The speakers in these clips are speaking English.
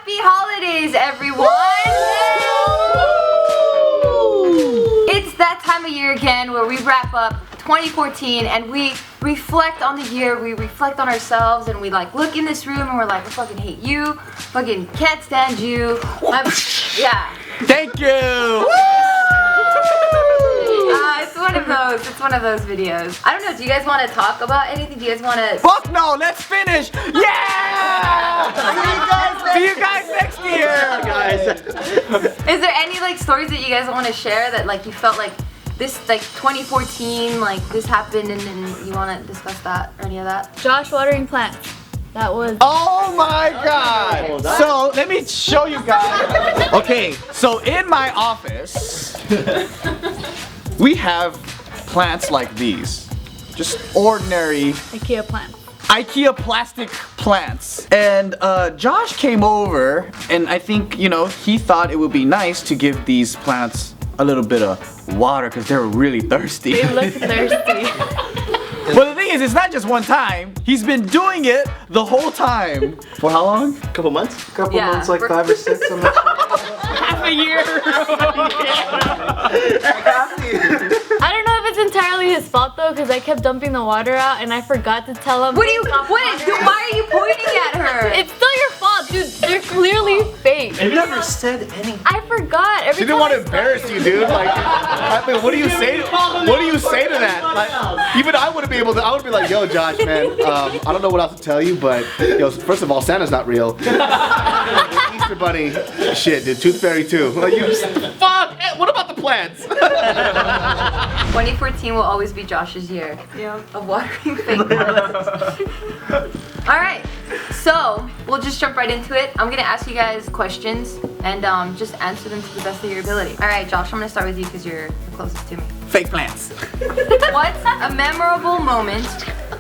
Happy holidays, everyone! It's that time of year again where we wrap up 2014 and we reflect on the year, we reflect on ourselves, and we like look in this room and we're like, I fucking hate you, fucking can't stand you. Yeah. Thank you! It's one of those videos. I don't know, do you guys want to talk about anything? Do you guys want to... Fuck no, let's finish! Yeah! See you guys next year! Guys. Is there any like stories that you guys want to share that like you felt like this, like 2014, like this happened and then you want to discuss that or any of that? Josh watering plants. That was... Oh my god! So let me show you guys. Okay, so in my office, we have plants like these. Just ordinary IKEA plants. IKEA plastic plants. And Josh came over and I think, you know, he thought it would be nice to give these plants a little bit of water because they were really thirsty. They look thirsty. But the thing is, it's not just one time. He's been doing it the whole time. For how long? Couple months? Couple months, like 5 or 6. I'm not sure. Half a year. I don't know if it's entirely his fault though, because I kept dumping the water out and I forgot to tell him. Why are you pointing at her? It's still your fault, dude. They're clearly fake. You never said anything. I forgot. She didn't want to embarrass you, dude. Like, I mean, what do you say? What do you say to that? Like, even I wouldn't be able to. I would be like, yo, Josh, man. I don't know what else to tell you, but yo, first of all, Santa's not real. Easter Bunny, shit, dude. Tooth Fairy too. Like, you just fuck. Hey, what about the plants? 2014 will always be Josh's year of watering fake plants. Alright, so we'll just jump right into it. I'm gonna ask you guys questions and just answer them to the best of your ability. Alright, Josh, I'm gonna start with you because you're the closest to me. Fake plants. What's a memorable moment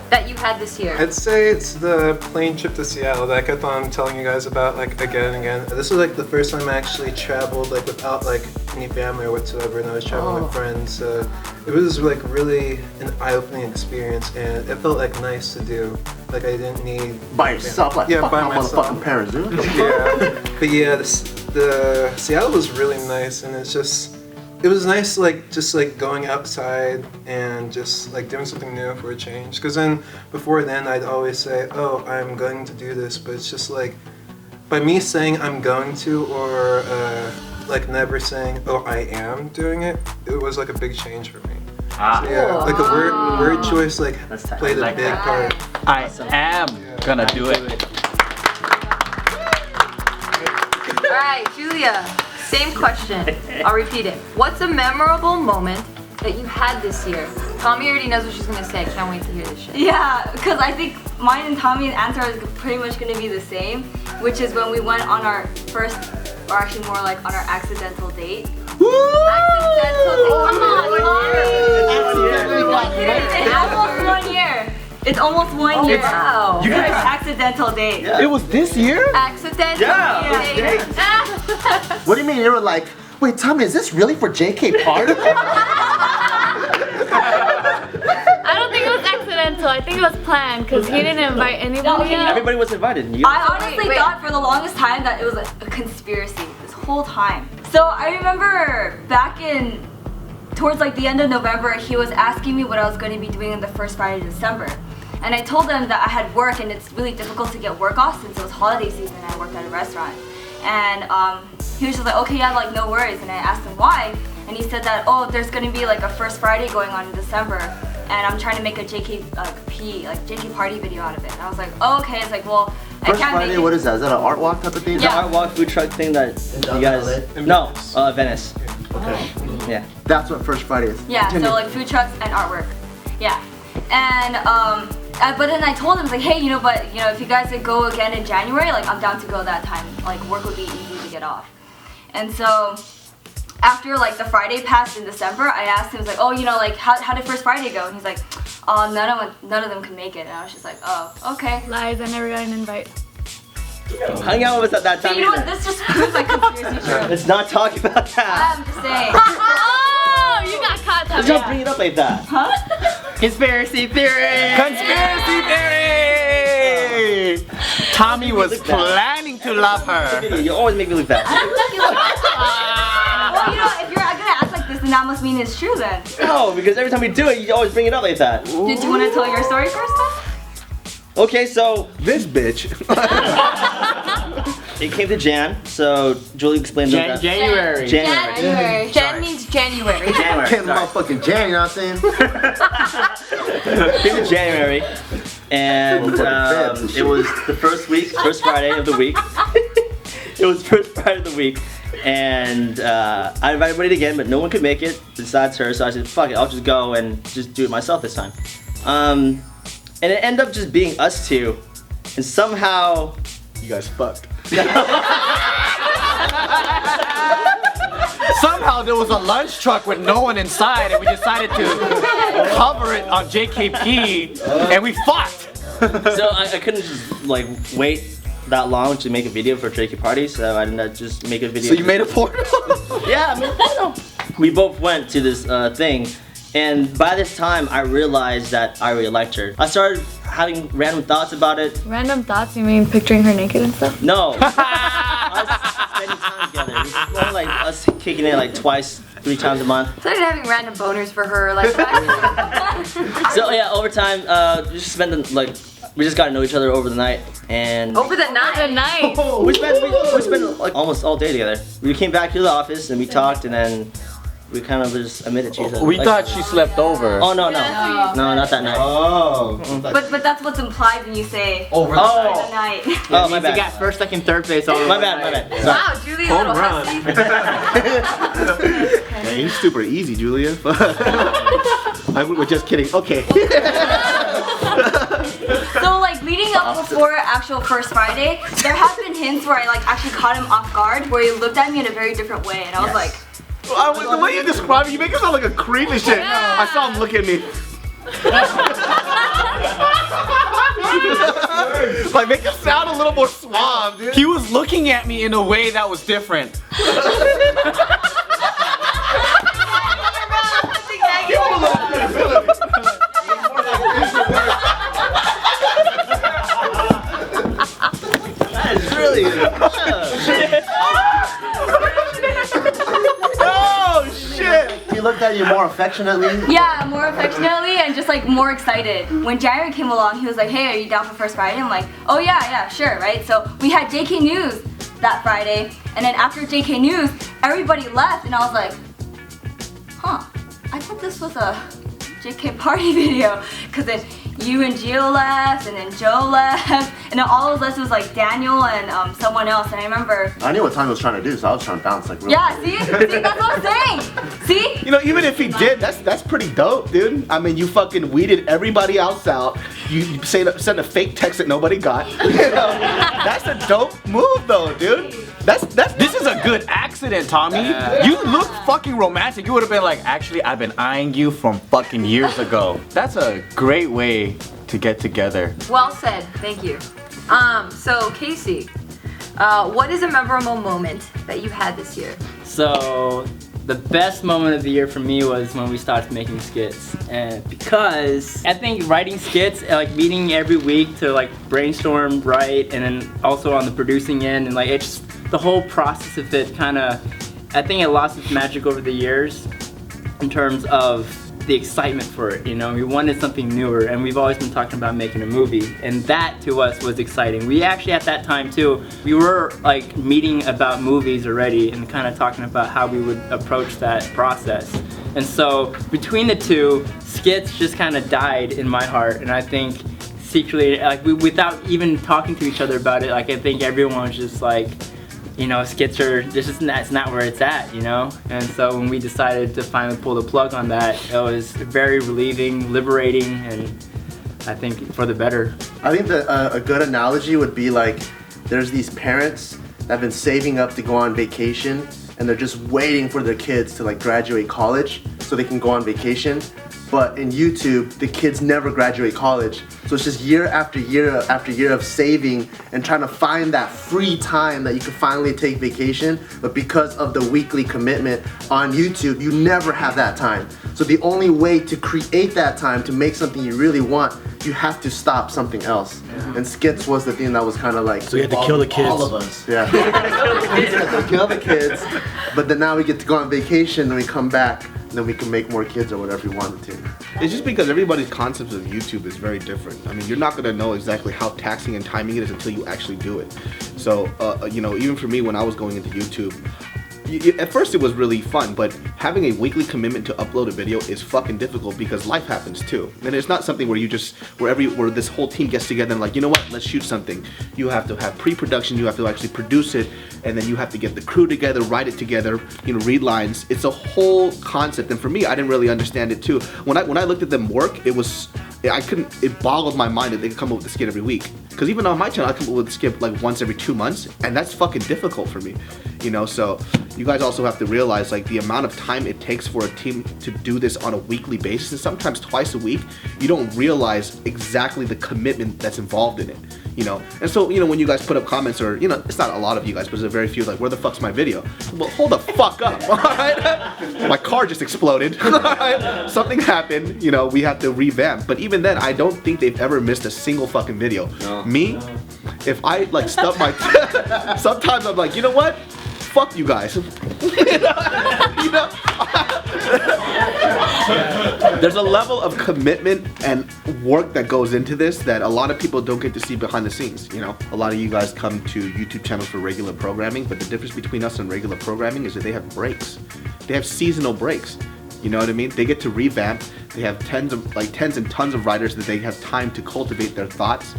that you had this year? I'd say it's the plane trip to Seattle that I kept on telling you guys about like again and again. This was like the first time I actually traveled like without like any family or whatsoever, and I was traveling with friends. It was like really an eye-opening experience, and it felt like nice to do. Like I didn't need By yourself, like by fucking myself. motherfucking parents, dude. Yeah, but yeah, the Seattle was really nice, and it was nice like just like going outside and just like doing something new for a change. Because then before then I'd always say, oh, I'm going to do this, but it's just like by me saying I'm going to or like never saying, oh, I am doing it, it was like a big change for me. So, yeah, like the word choice like played a big part. I am gonna do it. Alright, Julia, same question. I'll repeat it. What's a memorable moment that you had this year? Tommy already knows what she's gonna say. I can't wait to hear this shit. Yeah, because I think mine and Tommy's answer is pretty much gonna be the same, which is when we went on our first, or actually more like on our accidental date. Accidental date. Come on, almost 1 year. It's almost 1 year. Wow. You guys, Accidental date. it was this year? Accidental date. What do you mean? They were like, wait, Tommy, is this really for JK party? I don't think it was accidental. I think it was planned because he didn't invite anybody. Everybody was invited. And you I honestly thought for the longest time that it was a conspiracy this whole time. So I remember back in towards like the end of November, he was asking me what I was going to be doing on the first Friday of December. And I told him that I had work and it's really difficult to get work off since it was holiday season and I worked at a restaurant. And he was just like, okay, yeah, like no worries. And I asked him why. And he said that, oh, there's going to be like a first Friday going on in December. And I'm trying to make a JK party video out of it. And I was like, oh, okay. It's like, well, I First can't Friday, make it. what is that? Is that an art walk type of thing? Yeah. art walk food truck thing that you guys. No, Venice. Okay. Yeah. That's what First Friday is. Yeah, so like food trucks and artwork. Yeah. And but then I told him, like, hey, but if you guys could go again in January, like I'm down to go that time. Like work would be easy to get off. And so after like the Friday passed in December, I asked him, like, oh, like how did First Friday go? And he's like, oh, none of them could make it. And I was just like, oh, okay. Lies, I never got an invite. Hung out with us at that time. But you know what? This just proves like conspiracy theory. Let's not talk about that. I'm just saying. Oh, you got caught. Let's not bring it up like that. Huh? Conspiracy theory! Conspiracy theory! Tommy was planning to love her. You always make me look bad. Well, you know, if you're gonna act like this, then that must mean it's true then. No, because every time we do it, you always bring it up like that. Did you want to tell your story first then? Okay, so This bitch. it came to Jan, so Julie explained that. January. January. Jan means January. January. Can't sorry. motherfucking Jan, you know what I'm saying? Came to January, and it was the first Friday of the week. It was first Friday of the week, and I invited everybody again, but no one could make it besides her. So I said, "Fuck it, I'll just go and just do it myself this time." And it ended up just being us two, and somehow You guys fucked. Somehow there was a lunch truck with no one inside, and we decided to cover it on JKP, and we fought. so I couldn't just like wait that long to make a video for JK Party, so I didn't just make a video. So you made a porno? Yeah, I mean, we both went to this thing, and by this time I realized that I really liked her. I started having random thoughts about it. Random thoughts? You mean picturing her naked and stuff? No. Us spending time together. It's more like us kicking it like twice, 3 times a month. Started having random boners for her, like. So yeah, over time, we just spent we just got to know each other over the night, and Over the night. The night. we spent like almost all day together. We came back to the office and we talked, and then we kind of just admitted to each other. We Like- thought she slept over. Oh no, not that night. Oh. But that's what's implied when you say Over the Oh, night. oh my We got bad. first, second, third base all My bad. Wow, Julie, a little run. hussy. Man, you're super easy, Julia. We're just kidding. Okay. So like leading up before actual first Friday, there have been hints where I like actually caught him off guard, where he looked at me in a very different way, and I was like, The way you describe it, you make it sound like a creep and shit. I saw him look at me. Like, make it sound a little more suave, dude. He was looking at me in a way that was different. That is really. Oh, shit. He looked at you more affectionately. yeah, more affectionately and just like more excited. When January came along, he was like, hey, are you down for first Friday? I'm like, oh yeah, sure, right? So we had JK News that Friday, and then after JK News, everybody left, and I was like, huh, I thought this was a JK Party video, because then you and Gio left, and then Joe left, and then all of us was like Daniel and someone else, and I remember. I knew what Tommy was trying to do, so I was trying to bounce like real. Yeah, see, that's what I'm saying. See? You know, even if he did, that's pretty dope, dude. I mean, you fucking weeded everybody else out. You sent a fake text that nobody got. You know, that's a dope move, though, dude. This is a good accident, Tommy. You look fucking romantic. You would have been like, actually, I've been eyeing you from fucking years ago. That's a great way to get together. Well said. Thank you. So Casey, what is a memorable moment that you had this year? So the best moment of the year for me was when we started making skits, and because I think writing skits, like meeting every week to like brainstorm, write, and then also on the producing end, and like it's the whole process of it kind of, I think it lost its magic over the years in terms of the excitement for it, you know. We wanted something newer, and we've always been talking about making a movie, and that to us was exciting. We actually at that time too, we were like meeting about movies already and kind of talking about how we would approach that process. And so between the two, skits just kind of died in my heart, and I think secretly, like without even talking to each other about it, like I think everyone was just like, you know, skits are just it's not where it's at, you know. And so when we decided to finally pull the plug on that, it was very relieving, liberating, and I think for the better. I think that a good analogy would be like, there's these parents that have been saving up to go on vacation, and they're just waiting for their kids to like graduate college so they can go on vacation. But in YouTube, the kids never graduate college. So it's just year after year after year of saving and trying to find that free time that you can finally take vacation. But because of the weekly commitment on YouTube, you never have that time. So the only way to create that time to make something you really want, you have to stop something else. And skits was the thing that was kind of like, So you had to kill the kids. all of us. Yeah. To kill the kids. But then now we get to go on vacation and we come back and then we can make more kids or whatever we wanted to. It's just because everybody's concept of YouTube is very different. I mean, you're not gonna know exactly how taxing and timing it is until you actually do it. So, you know, even for me when I was going into YouTube, at first it was really fun, but having a weekly commitment to upload a video is fucking difficult because life happens too. And it's not something where you just, where this whole team gets together and like, you know what, let's shoot something. You have to have pre-production, you have to actually produce it, and then you have to get the crew together, write it together, you know, read lines. It's a whole concept, and for me, I didn't really understand it too. When I looked at them work, it boggled my mind that they could come up with a skit every week. Because even on my channel, I come up with a skit like once every 2 months, and that's fucking difficult for me, you know. So you guys also have to realize like the amount of time it takes for a team to do this on a weekly basis, and sometimes twice a week. You don't realize exactly the commitment that's involved in it, you know. And so, you know, when you guys put up comments, or, you know, it's not a lot of you guys, but there's a very few like, where the fuck's my video? Well, hold the fuck up, alright? My car just exploded, alright? Something happened, you know, we have to revamp. But even then, I don't think they've ever missed a single fucking video. No. Me, if I like stub my, sometimes I'm like, you know what? Fuck you guys. You know? There's a level of commitment and work that goes into this that a lot of people don't get to see behind the scenes, you know? A lot of you guys come to YouTube channels for regular programming, but the difference between us and regular programming is that they have breaks. They have seasonal breaks. You know what I mean? They get to revamp. They have tens and tons of writers that they have time to cultivate their thoughts.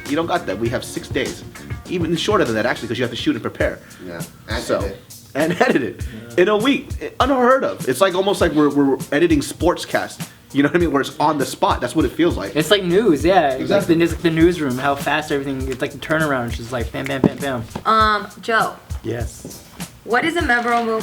You don't got that. We have 6 days. Even shorter than that, actually, because you have to shoot and prepare. Yeah. And edit it in a week. Unheard of. It's like almost like we're editing sportscast. You know what I mean? Where it's on the spot. That's what it feels like. It's like news, yeah. Exactly. It's like the newsroom, how fast everything, it's like the turnaround. It's just like bam, bam, bam, bam. Joe. Yes. What is a memorable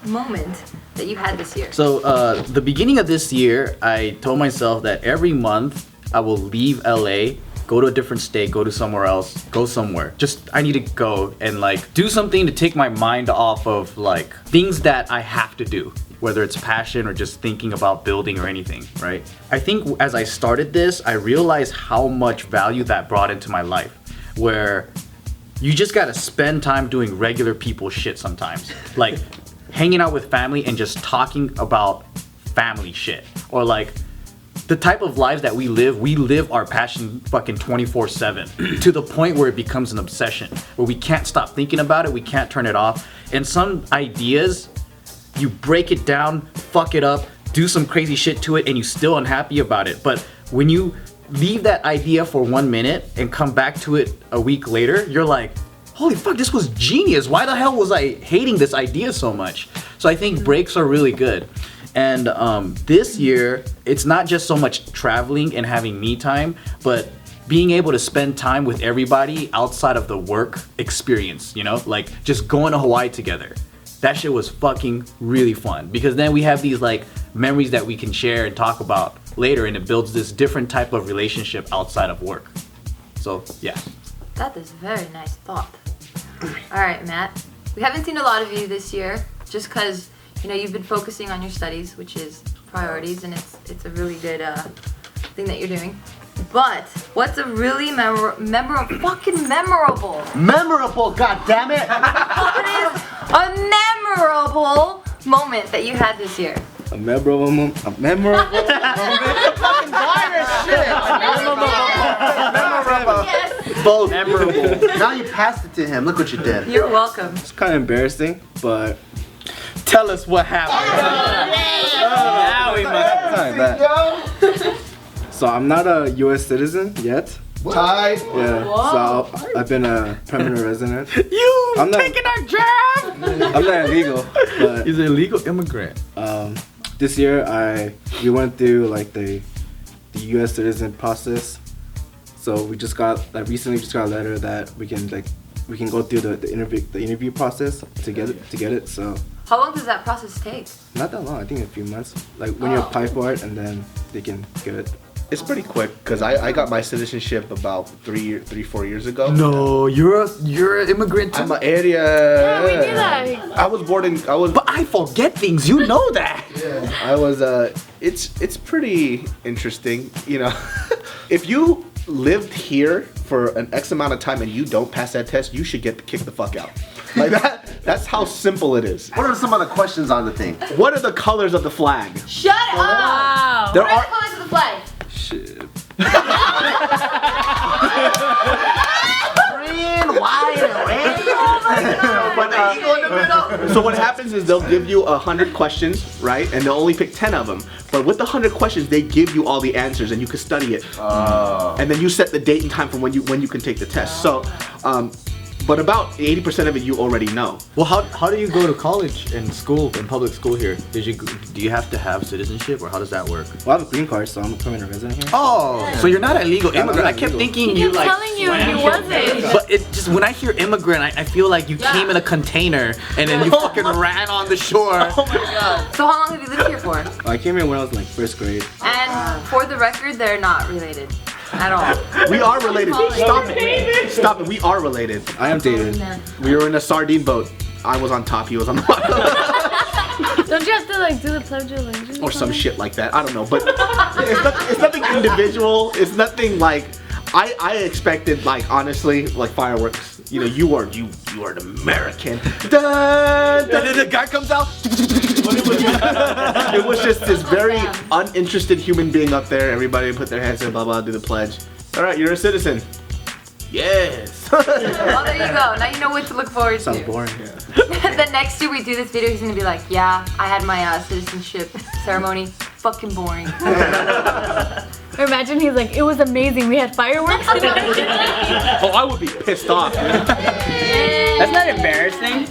moment that you had this year? So the beginning of this year, I told myself that every month I will leave LA, go to a different state, go to somewhere else, go somewhere. Just, I need to go and like do something to take my mind off of like things that I have to do, whether it's passion or just thinking about building or anything, right? I think as I started this, I realized how much value that brought into my life, where you just gotta spend time doing regular people shit sometimes. Like hanging out with family and just talking about family shit. Or like the type of lives that we live our passion fucking 24/7 to the point where it becomes an obsession, where we can't stop thinking about it, we can't turn it off. And some ideas, you break it down, fuck it up, do some crazy shit to it, and you're still unhappy about it. But when you leave that idea for 1 minute and come back to it a week later, you're like, holy fuck, this was genius. Why the hell was I hating this idea so much? So I think breaks are really good. And this year, it's not just so much traveling and having me time, but being able to spend time with everybody outside of the work experience, you know? Like just going to Hawaii together. That shit was fucking really fun, because then we have these like memories that we can share and talk about later, and it builds this different type of relationship outside of work. So yeah. That is a very nice thought. All right, Matt. We haven't seen a lot of you this year, just because, you know, you've been focusing on your studies, which is priorities, and it's a really good thing that you're doing. But what's a really memorable, God damn it! What is a memorable moment that you had this year? A memorable moment. A memorable moment. Fucking virus shit. Memorable. Yes. Both. Memorable. Now you passed it to him. Look what you did. You're welcome. It's kind of embarrassing, but tell us what happened. Now we must. So I'm not a U.S. citizen yet. Tied. Yeah. So I've been a permanent resident. I'm taking our job. I'm not illegal, but he's an illegal immigrant. This year we went through like the U.S. citizen process. So we recently just got a letter that we can go through the interview process to get it. So How long does that process take? Not that long. I think a few months. Like when you apply for it, and then they can give it. It's pretty quick because I got my citizenship about 4 years ago. No, you're an immigrant. I'm an area. Yeah, we knew that. I was born in. But I forget things. You know that. Yeah. I was. It's pretty interesting. You know, if you lived here for an X amount of time and you don't pass that test, you should get kicked the fuck out. Like that. That's how simple it is. What are some of the questions on the thing? What are the colors of the flag? Shut up! Wow. There What are are. the colors of the flag? Shit. Green, white, and red. So what happens is they'll give you 100 questions, right? And they'll only pick 10 of them. But with the 100 questions, they give you all the answers, and you can study it. And then you set the date and time for when you can take the test. So, but about 80% of it you already know. Well, how do you go to college and school in public school here? Do you have to have citizenship, or how does that work? Well, I have a green card, so I'm a permanent resident here. Oh, so you're not a legal immigrant. I kept thinking you like. telling you he wasn't. But it just when I hear immigrant, I feel like you came in a container and then you fucking ran on the shore. Oh my god. So how long have you lived here for? I came here when I was like first grade. And for the record, they're not related at all. We are related. Stop it. Stop it. We are related. I am dated. We were in a sardine boat. I was on top. He was on the bottom. Don't you have to like do the Pledge of Allegiance? Or some shit like that. I don't know. But it's nothing individual. It's nothing like. I expected, like, honestly, like fireworks. You know, you are an American. Dun, dun, dun, the guy comes out. It was just this very uninterested human being up there. Everybody put their hands in, blah blah, do the pledge. All right, you're a citizen. Yes. Well, there you go. Now you know what to look forward to. Sounds boring. The next year we do this video, he's gonna be like, yeah, I had my citizenship ceremony. Fucking boring. Or imagine he's like, it was amazing. We had fireworks. Oh, I would be pissed off. That's not embarrassing.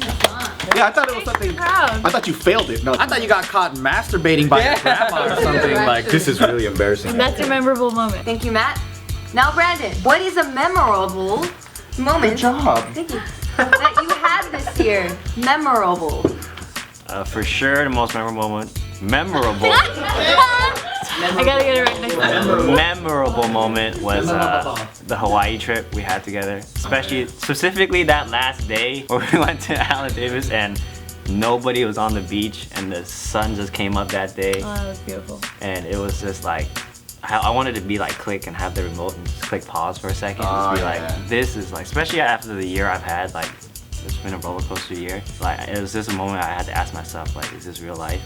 Yeah, I thought it was something. I thought you failed it. No, I thought you got caught masturbating by your grandma or something. Like, this is really embarrassing. And that's your memorable moment. Thank you, Matt. Now, Brandon, what is a memorable moment? Good job. Thank you. That you had this year. Memorable. For sure, the most memorable moment. Memorable. I gotta get it right next time. Memorable moment was the Hawaii trip we had together. Specifically that last day where we went to Alan Davis and nobody was on the beach and the sun just came up that day. Oh, that was beautiful. And it was just like, I wanted to be like click and have the remote and just click pause for a second. Just be like, this is like, especially after the year I've had, like, it's been a roller coaster year. Like, it was just a moment I had to ask myself, like, is this real life?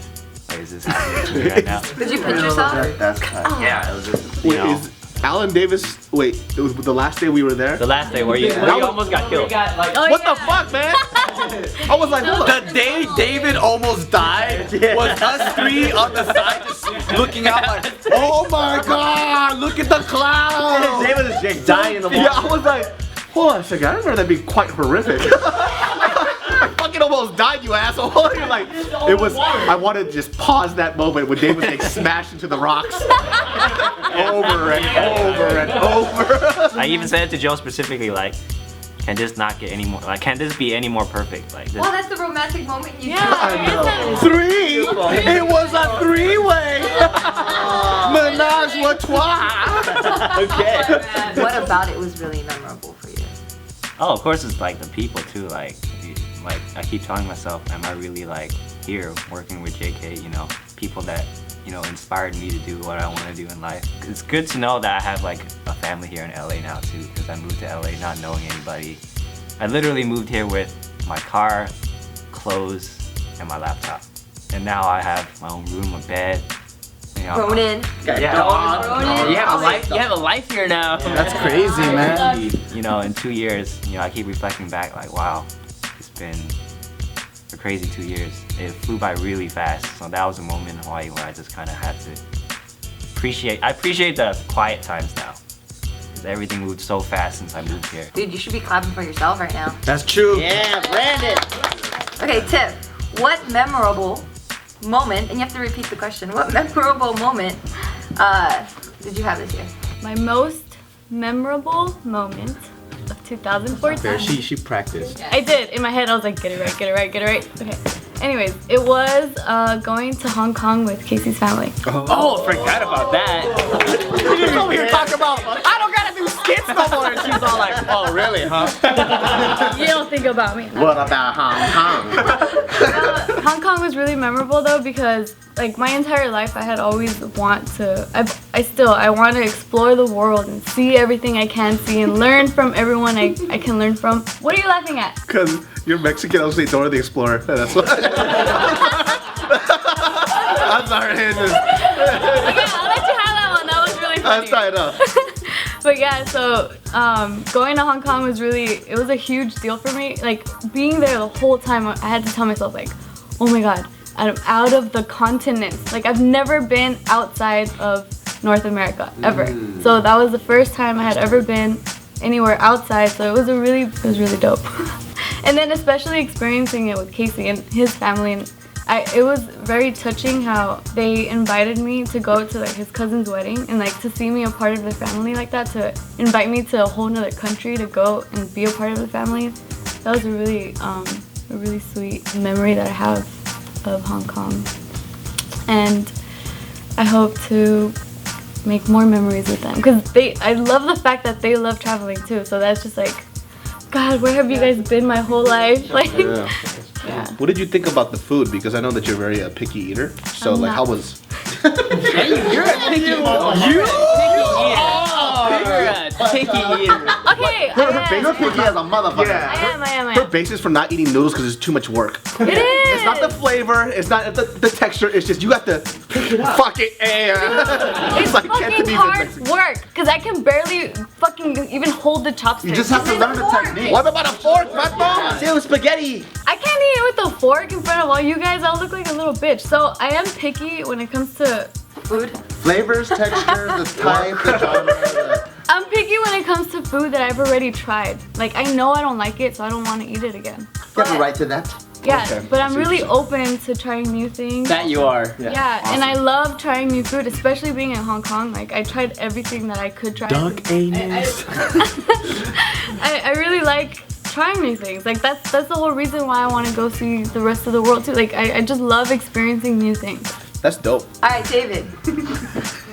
Like, is this happening to me right now? Did you pinch yourself? That's tight. Yeah, it was just, you wait, know. is Alan Davis? Wait, it was the last day we were there. The last day where you almost got killed. What the fuck, man? I was like, hold The day David almost died was us three on the side just looking out like, oh my god, look at the clouds. David is just dying in the water. Yeah, I was like, hold on a second. I remember that being quite horrific. I fucking almost died, you asshole. You're like, it was. I wanted to just pause that moment when David was getting smashed into the rocks over and over and over. I even said it to Joe specifically, like, can this not get any more, like, can this be any more perfect? Like, this, Well, that's the romantic moment you Three. It was a three-way. Menage a trois. okay. What about it was really memorable for you? Oh, of course it's like the people too, like I keep telling myself, am I really like here working with JK, you know, people that, you know, inspired me to do what I want to do in life. It's good to know that I have like a family here in LA now too, because I moved to LA not knowing anybody. I literally moved here with my car, clothes, and my laptop. And now I have my own room, a bed. You know, Ronan. you have a life here now. That's crazy, man. You know, in 2 years, you know, I keep reflecting back like, wow, it's been a crazy 2 years. It flew by really fast. So that was a moment in Hawaii where I just kind of had to I appreciate the quiet times now. Because everything moved so fast since I moved here. Dude, you should be clapping for yourself right now. That's true. Yeah, Brandon. Okay, Tiff, what memorable moment, and you have to repeat the question, what memorable moment did you have this year? My most memorable moment of 2014. She practiced. I did. In my head, I was like, get it right, get it right, get it right. Okay. Anyways, it was going to Hong Kong with Casey's family. Oh, forgot about that. She's over here talking about, I don't gotta do skits no more. And she's all like, oh, really, huh? You don't think about me. What about Hong Kong? Hong Kong was really memorable though because like my entire life I had always I want to explore the world and see everything I can see and learn from everyone I can learn from. What are you laughing at? Because you're Mexican, I was saying Dora the Explorer. That's what. I'm sorry. Okay, I'll let you have that one. That was really funny. That's tied up. But yeah, so going to Hong Kong was it was a huge deal for me. Like being there the whole time, I had to tell myself like, oh my God, I'm out of the continent. Like I've never been outside of North America ever. So that was the first time I had ever been anywhere outside. So it was really dope. And then especially experiencing it with Casey and his family, and it was very touching how they invited me to go to like his cousin's wedding and like to see me a part of the family like that, to invite me to a whole nother country to go and be a part of the family. That was a really sweet memory that I have of Hong Kong. And I hope to make more memories with them because I love the fact that they love traveling too. So that's just like, God, where have you guys been my whole life? Like, yeah. What did you think about the food? Because I know that you're very a picky eater. So like, how was? You're a picky eater. Okay. Her picky as a motherfucker. I am. Her basis for not eating noodles because it's too much work. It is. It's not the flavor. It's not the texture. It's just you have to pick it up. Fuck it. It's like fucking hard work because I can barely fucking even hold the chopsticks. You just have to learn the technique. What about a fork, Pato? Ew, spaghetti. I can't eat it with a fork in front of all you guys. I'll look like a little bitch. So I am picky when it comes to food. Flavors, texture, the type, the genre. I'm picky when it comes to food that I've already tried. Like I know I don't like it, so I don't want to eat it again. You have a right to that. Yeah, Okay. but I'm really open to trying new things. That you are. Yeah, and I love trying new food, especially being in Hong Kong. Like I tried everything that I could try. Duck anus. I really like trying new things. Like that's the whole reason why I want to go see the rest of the world too. Like I just love experiencing new things. That's dope. All right, David.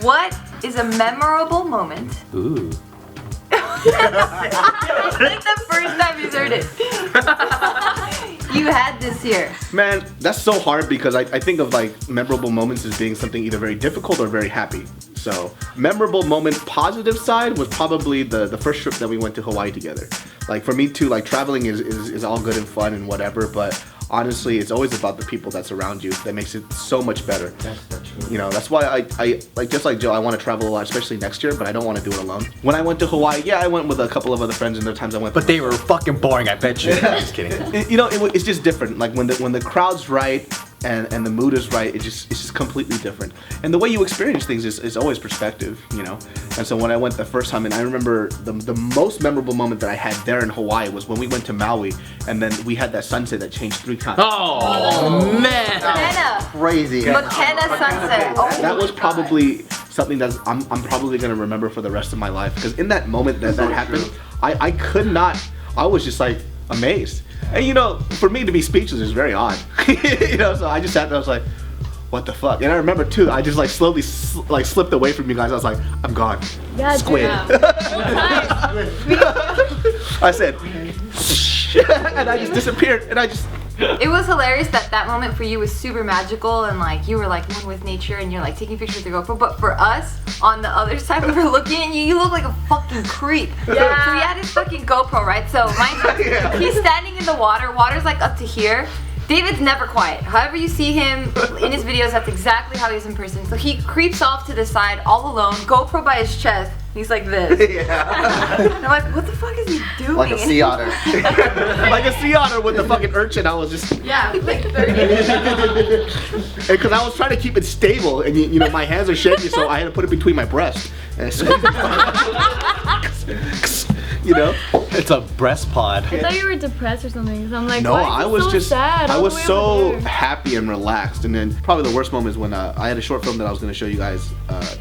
What is a memorable moment? Ooh. It's like the first time he's heard it. You had this year. Man, that's so hard because I think of like memorable moments as being something either very difficult or very happy. So memorable moment, positive side was probably the first trip that we went to Hawaii together. Like for me too, like traveling is all good and fun and whatever, but honestly, it's always about the people that's around you that makes it so much better. That's true. You know, that's why I like just like Joe, I want to travel a lot, especially next year, but I don't want to do it alone. When I went to Hawaii, yeah, I went with a couple of other friends, and there are times I went. But they were fucking boring, I bet you. I'm just kidding. You know, it's just different. Like when the crowd's right and the mood is right, it's just completely different. And the way you experience things is always perspective, you know. And so when I went the first time, and I remember the most memorable moment that I had there in Hawaii was when we went to Maui, and then we had that sunset that changed 3 times. Oh man. McKenna. Crazy. McKenna sunset. Oh, That was probably something that I'm probably gonna remember for the rest of my life, because in that moment that happened, I could not. I was just like amazed. And you know, for me to be speechless is very odd. You know, so I just sat there. I was like, what the fuck? And I remember too, I just like slowly slipped away from you guys. I was like, I'm gone. Yeah, Squid. I said, and I just disappeared. And I just. It was hilarious that moment for you was super magical, and like you were like one with nature and you're like taking pictures with your GoPro. But for us on the other side, we were looking at you. You look like a fucking creep. Yeah. So he had his fucking GoPro, right? So he's standing in the water. Water's like up to here. David's never quiet. However you see him in his videos, that's exactly how he is in person. So he creeps off to the side all alone, GoPro by his chest. He's like this. Yeah. And I'm like, what the fuck is he doing? Like a sea otter. Like a sea otter with the fucking urchin. I was just. Yeah, like 30. Because I was trying to keep it stable, and you know my hands are shaky, so I had to put it between my breasts. And so, you know, It's a breast pod. I thought you were depressed or something. So I'm like, no, why is I he was so just, sad I all the was way so over there? happy and relaxed. And then probably the worst moment is when I had a short film that I was gonna show you guys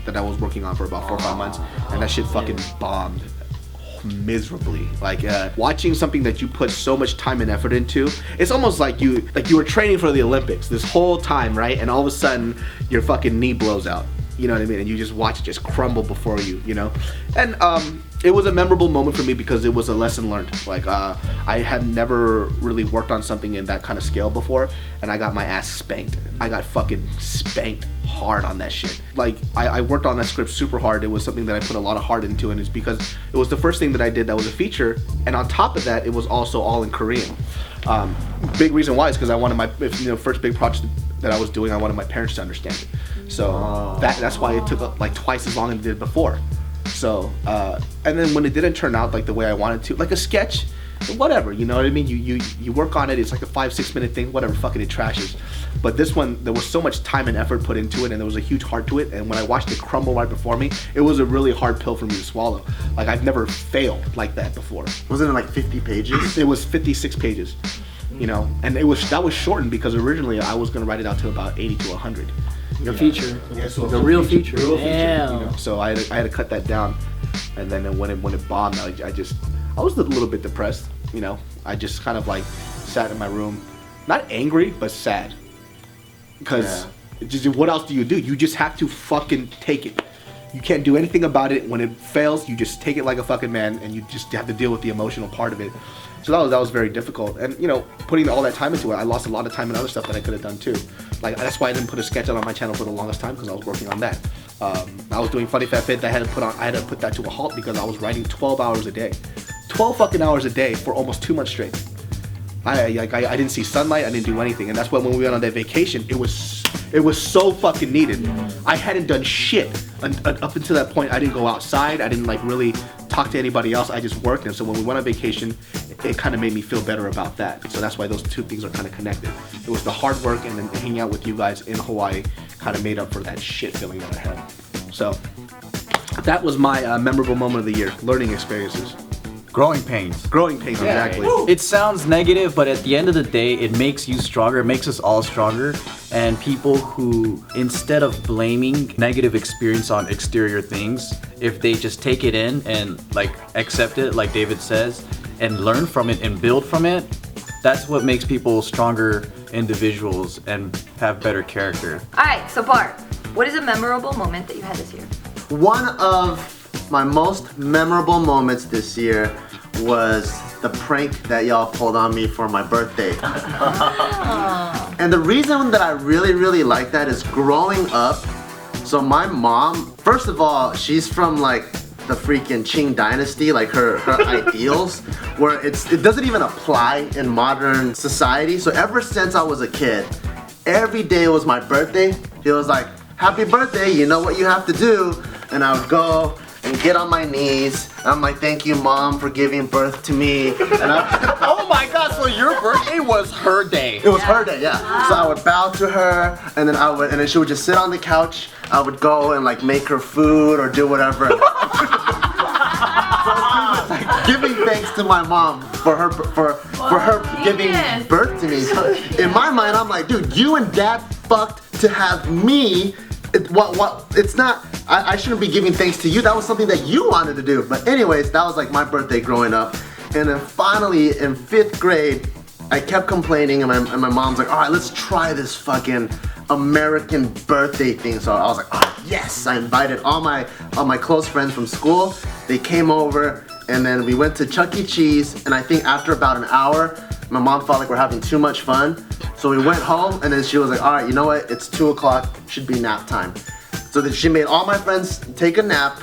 that I was working on for about 4 or 5 months, and that shit fucking bombed. myself miserably. Like watching something that you put so much time and effort into, it's almost like you were training for the Olympics this whole time, right? And all of a sudden your fucking knee blows out. You know what I mean? And you just watch it just crumble before you, you know? And it was a memorable moment for me because it was a lesson learned. Like I had never really worked on something in that kind of scale before, and I got my ass spanked. I got fucking spanked hard on that shit. Like I worked on that script super hard. It was something that I put a lot of heart into, and it's because it was the first thing that I did that was a feature, and on top of that, it was also all in Korean. Big reason why is because I wanted my first big project that I was doing, I wanted my parents to understand it. So that's why it took like twice as long as it did before. So and then when it didn't turn out like the way I wanted to, like a sketch, whatever, you know what I mean? You work on it, it's like a 5-6 minute thing, whatever, fucking it trashes. But this one, there was so much time and effort put into it, and there was a huge heart to it, and when I watched it crumble right before me, it was a really hard pill for me to swallow. Like I've never failed like that before. Wasn't it like 50 pages? It was 56 pages, you know, and that was shortened because originally I was gonna write it out to about 80 to 100. The feature. Yeah, so the real feature. Real feature, Damn. you know? So I had to cut that down, and then when it bombed, I was a little bit depressed, you know. I just kind of like sat in my room, not angry but sad, because just what else do? You just have to fucking take it. You can't do anything about it. When it fails, you just take it like a fucking man, and you just have to deal with the emotional part of it. So that was very difficult, and you know, putting all that time into it, I lost a lot of time in other stuff that I could have done too. Like that's why I didn't put a sketch out on my channel for the longest time, because I was working on that. I was doing Funny Fat Fit. I had to put that to a halt because I was writing 12 hours a day, 12 fucking hours a day for almost 2 months straight. I didn't see sunlight. I didn't do anything, and that's why when we went on that vacation, it was so fucking needed. I hadn't done shit up until that point. I didn't go outside. I didn't like really talk to anybody else. I just worked, and so when we went on vacation, it kind of made me feel better about that. So that's why those two things are kind of connected. It was the hard work and then hanging out with you guys in Hawaii kind of made up for that shit feeling that I had. So that was my memorable moment of the year. Learning experiences. Growing pains. Growing pains, exactly. It sounds negative, but at the end of the day, it makes you stronger. It makes us all stronger. And people who, instead of blaming negative experience on exterior things, if they just take it in and like accept it, like David says, and learn from it and build from it, that's what makes people stronger individuals and have better character. All right, so Bart, what is a memorable moment that you had this year? One of my most memorable moments this year was the prank that y'all pulled on me for my birthday. And the reason that I really like that is growing up, so my mom, first of all, she's from like the freaking Qing dynasty, like her ideals, where it doesn't even apply in modern society. So ever since I was a kid, every day was my birthday. She was like, happy birthday, you know what you have to do. And I would go and get on my knees. I'm like, thank you, Mom, for giving birth to me. And oh my God, so your birthday was her day. It was her day, yeah. So I would bow to her, and then she would just sit on the couch. I would go and like make her food or do whatever. So like giving thanks to my mom for her giving birth to me. So in my mind, I'm like, dude, you and Dad fucked to have me. It's not, I shouldn't be giving thanks to you. That was something that you wanted to do. But anyways, that was like my birthday growing up. And then finally in 5th grade, I kept complaining, and my mom's like, all right, let's try this fucking American birthday thing. So I was like, oh yes. I invited all my close friends from school. They came over, and then we went to Chuck E. Cheese. And I think after about an hour, my mom felt like we're having too much fun. So we went home, and then she was like, all right, you know what? It's 2 o'clock, should be nap time. So then she made all my friends take a nap.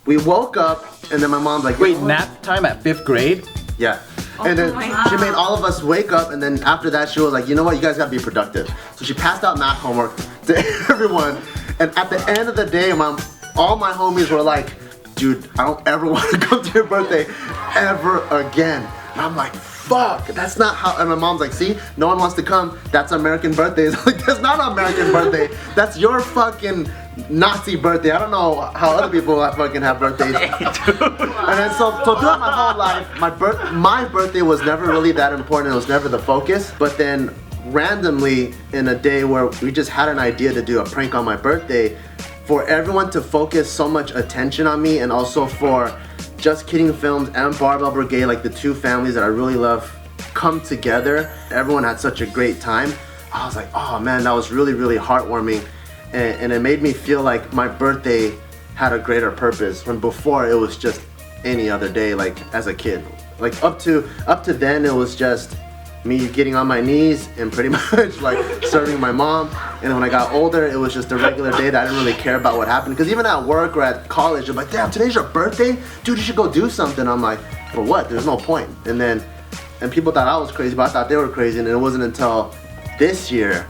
We woke up, and then my mom's like, wait, nap time at 5th grade? Yeah. And then she made all of us wake up, and then after that she was like, you know what, you guys gotta be productive. So she passed out math homework to everyone, and at the end of the day, all my homies were like, dude, I don't ever want to come to your birthday ever again. And I'm like, fuck, that's not how, and my mom's like, see, no one wants to come, that's American birthdays. Like, that's not an American birthday, that's your fucking Nazi birthday. I don't know how other people fucking have birthdays. And then so throughout my whole life, my birthday was never really that important, it was never the focus, but then randomly in a day where we just had an idea to do a prank on my birthday, for everyone to focus so much attention on me, and also for Just Kidding Films and Barbell Brigade, like the two families that I really love, come together. Everyone had such a great time. I was like, oh man, that was really, really heartwarming. And it made me feel like my birthday had a greater purpose, when before it was just any other day, like as a kid. Like up to then, it was just me getting on my knees and pretty much like serving my mom. And when I got older, it was just a regular day that I didn't really care about what happened. Because even at work or at college, I'm like, damn, today's your birthday? Dude, you should go do something. I'm like, for what? There's no point. And people thought I was crazy, but I thought they were crazy. And it wasn't until this year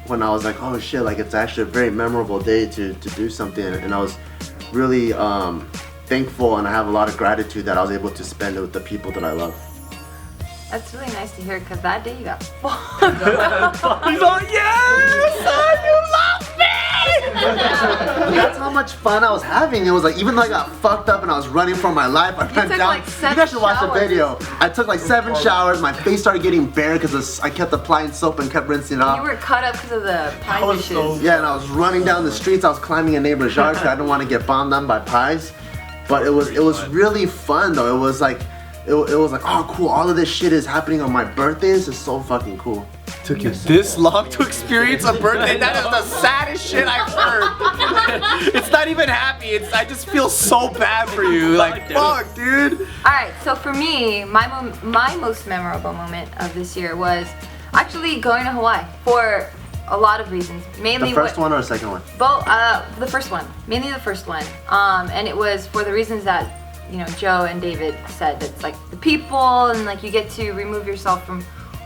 when I was like, oh shit, like it's actually a very memorable day to do something. And I was really thankful, and I have a lot of gratitude that I was able to spend it with the people that I love. That's really nice to hear, because that day you got fucked up. He's like, yes, son, you love me! That's how much fun I was having. It was like, even though I got fucked up and I was running for my life, I ran down. Like you guys should watch the video. I took like 7 showers. My face started getting bare because I kept applying soap and kept rinsing it off. You were cut up because of the pie dishes. Yeah, and I was running down the streets. I was climbing a neighbor's yard because I didn't want to get bombed on by pies. But it was really fun though. It was like, oh cool, all of this shit is happening on my birthday. This is so fucking cool. Took you this long to experience a birthday? That is the saddest shit I've heard. It's not even happy. I just feel so bad for you. Like, fuck, dude. Alright, so for me, my most memorable moment of this year was actually going to Hawaii for a lot of reasons. Mainly the first one or the second one? Both. The first one. Mainly the first one. And it was for the reasons that, you know, Joe and David said. It's like the people, and like you get to remove yourself from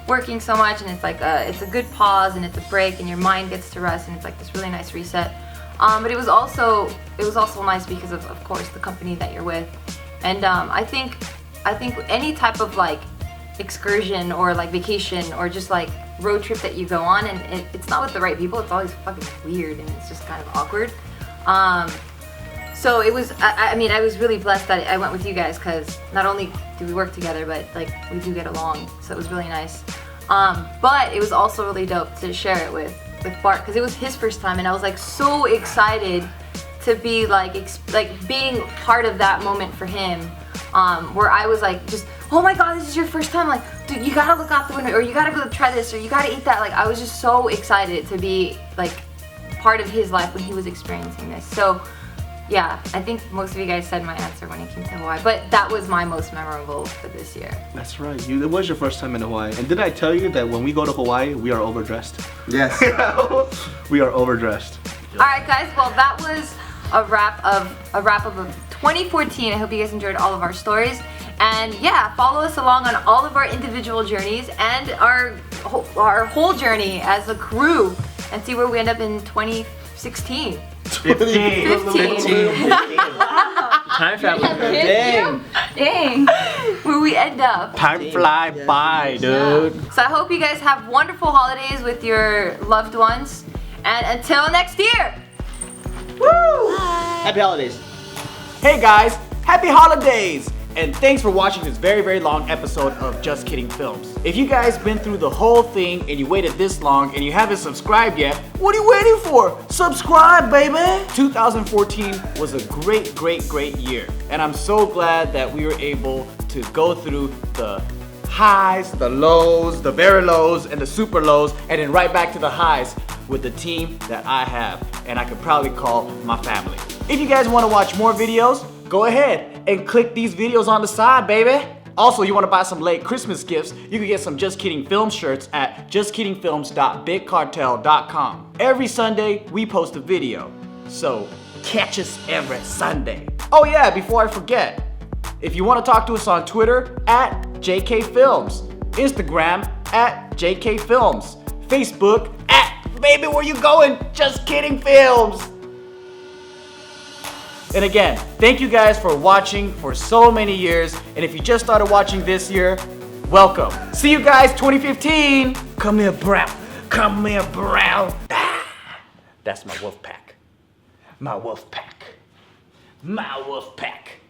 working so much, and it's like it's a good pause, and it's a break, and your mind gets to rest, and it's like this really nice reset. But it was also nice because of course the company that you're with, and I think any type of like excursion or like vacation or just like road trip that you go on, and it's not with the right people, it's always fucking weird, and it's just kind of awkward. So it was, I mean, I was really blessed that I went with you guys, because not only do we work together, but like we do get along, so it was really nice. But it was also really dope to share it with Bart, because it was his first time, and I was like so excited to be like being part of that moment for him, where I was like just, oh my god, this is your first time, like dude, you gotta look out the window, or you gotta go try this, or you gotta eat that. Like I was just so excited to be like part of his life when he was experiencing this. So yeah, I think most of you guys said my answer when it came to Hawaii, but that was my most memorable for this year. That's right. It was your first time in Hawaii. And did I tell you that when we go to Hawaii, we are overdressed? Yes. We are overdressed. All right, guys. Well, that was a wrap of 2014. I hope you guys enjoyed all of our stories. And yeah, follow us along on all of our individual journeys and our whole journey as a crew, and see where we end up in 2016. 15. Time travel. Dang. Where we end up. Time fly by, dude. So I hope you guys have wonderful holidays with your loved ones. And until next year. Woo! Happy holidays. Hey guys, happy holidays! And thanks for watching this very, very long episode of Just Kidding Films. If you guys been through the whole thing and you waited this long and you haven't subscribed yet, what are you waiting for? Subscribe, baby! 2014 was a great, great, great year. And I'm so glad that we were able to go through the highs, the lows, the very lows, and the super lows, and then right back to the highs with the team that I have, and I could probably call my family. If you guys want to watch more videos, go ahead and click these videos on the side, baby. Also, you want to buy some late Christmas gifts, you can get some Just Kidding Films shirts at justkiddingfilms.bigcartel.com. Every Sunday, we post a video, so catch us every Sunday. Oh yeah, before I forget, if you want to talk to us on Twitter, at JKFilms, Instagram, at JKFilms, Facebook, at Baby Where You Going? Just Kidding Films. And again, thank you guys for watching for so many years. And if you just started watching this year, welcome. See you guys 2015. Come here, brown. Come here, brown. That's my wolf pack. My wolf pack. My wolf pack.